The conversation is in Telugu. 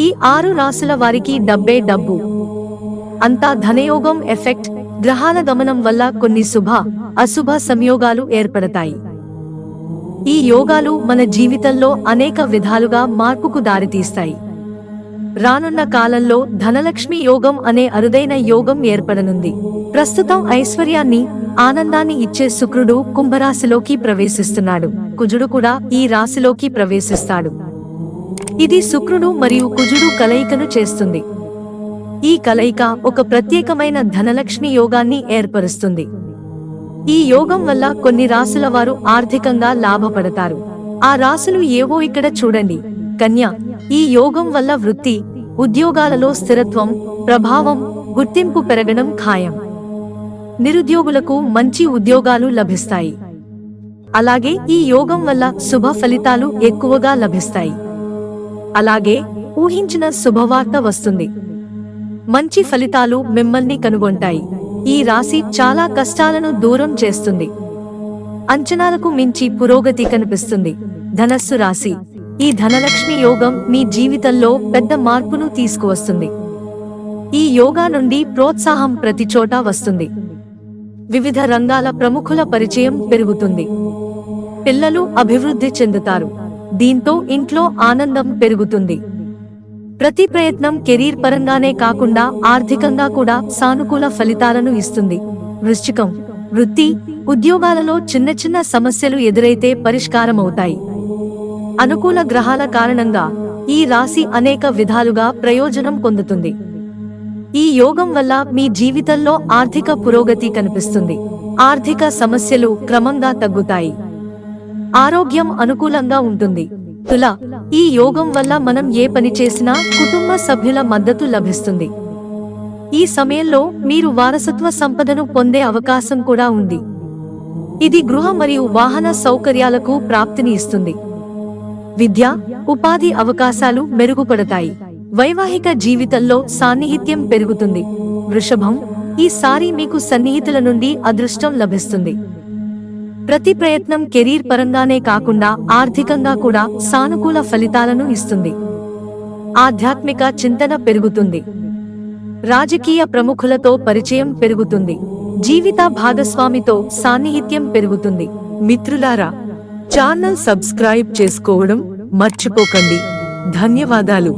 ఈ 6 రాశుల వారికి డబ్బే డబ్బు. అంతా ధనయోగం ఎఫెక్ట్. గ్రహాల గమనం వల్ల కొన్ని శుభ అశుభ సంయోగాలు ఏర్పడతాయి. ఈ యోగాలు మన జీవితంలో అనేక విధాలుగా మార్పుకు దారితీస్తాయి. రానున్న కాలంలో ధనలక్ష్మి యోగం అనే అరుదైన యోగం ఏర్పడనుంది. ప్రస్తుతం ఐశ్వర్యాన్ని, ఆనందాన్ని ఇచ్చే శుక్రుడు కుంభరాశిలోకి ప్రవేశిస్తున్నాడు. కుజుడు కూడా ఈ రాశిలోకి ప్రవేశిస్తాడు. ఇది శుక్రుడు మరియు కుజుడు కలయికను చేస్తుంది. ఈ కలయిక ఒక ప్రత్యేకమైన ధనలక్ష్మి యోగాన్ని ఏర్పరుస్తుంది. ఈ యోగం వల్ల కొన్ని రాశుల వారు ఆర్థికంగా లాభపడతారు. ఆ రాశులు ఏవో ఇక్కడ చూడండి. కన్య. ఈ యోగం వల్ల వృత్తి, ఉద్యోగాలలో స్థిరత్వం, ప్రభావం, గుర్తింపు పెరగడం ఖాయం. నిరుద్యోగులకు మంచి ఉద్యోగాలు లభిస్తాయి. అలాగే ఈ యోగం వల్ల శుభ ఫలితాలు ఎక్కువగా లభిస్తాయి. అలాగే ఊహించిన శుభవార్త వస్తుంది. మంచి ఫలితాలు మిమ్మల్ని కనుగొంటాయి. ఈ రాశి చాలా కష్టాలను దూరం చేస్తుంది. అంచనాలకు మించి పురోగతి కనిపిస్తుంది. ధనస్సు రాశి. ఈ ధనలక్ష్మి యోగం మీ జీవితంలో పెద్ద మార్పును తీసుకువస్తుంది. ఈ యోగా నుండి ప్రోత్సాహం ప్రతి చోట వస్తుంది. వివిధ రంగాల ప్రముఖుల పరిచయం పెరుగుతుంది. పిల్లలు అభివృద్ధి చెందుతారు. దీంతో ఇంట్లో ఆనందం పెరుగుతుంది. ప్రతి ప్రయత్నం కెరీర్ పరంగానే కాకుండా ఆర్థికంగా కూడా సానుకూల ఫలితాలను ఇస్తుంది. వృశ్చికం. వృత్తి, ఉద్యోగాలలో చిన్న చిన్న సమస్యలు ఎదురైతే పరిష్కారమవుతాయి. అనుకూల గ్రహాల కారణంగా ఈ రాశి అనేక విధాలుగా ప్రయోజనం పొందుతుంది. ఈ యోగం వల్ల మీ జీవితంలో ఆర్థిక పురోగతి కనిపిస్తుంది. ఆర్థిక సమస్యలు క్రమంగా తగ్గుతాయి. ఆరోగ్యం అనుకూలంగా ఉంటుంది. తుల. ఈ యోగం వల్ల మనం ఏ పని చేసినా కుటుంబ సభ్యుల మద్దతు లభిస్తుంది. ఈ సమయంలో మీరు వారసత్వ సంపదను పొందే అవకాశం కూడా ఉంది. ఇది గృహ మరియు వాహన సౌకర్యాలకు ప్రాప్తిని ఇస్తుంది. విద్య, ఉపాధి అవకాశాలు మెరుగుపడతాయి. వైవాహిక జీవితంలో సాన్నిహిత్యం పెరుగుతుంది. వృషభం. ఈసారి మీకు సన్నిహితుల నుండి అదృష్టం లభిస్తుంది. ప్రతి ప్రయత్నం కెరీర్ పరంగానే కాకుండా ఆర్థికంగా కూడా సానుకూల ఫలితాలను ఇస్తుంది. ఆధ్యాత్మిక చింతన పెరుగుతుంది. రాజకీయ ప్రముఖులతో పరిచయం పెరుగుతుంది. జీవిత భాగస్వామితో సాన్నిహిత్యం పెరుగుతుంది. మిత్రులారా, ఛానల్ సబ్స్క్రైబ్ చేసుకోవడం మర్చిపోకండి. ధన్యవాదాలు.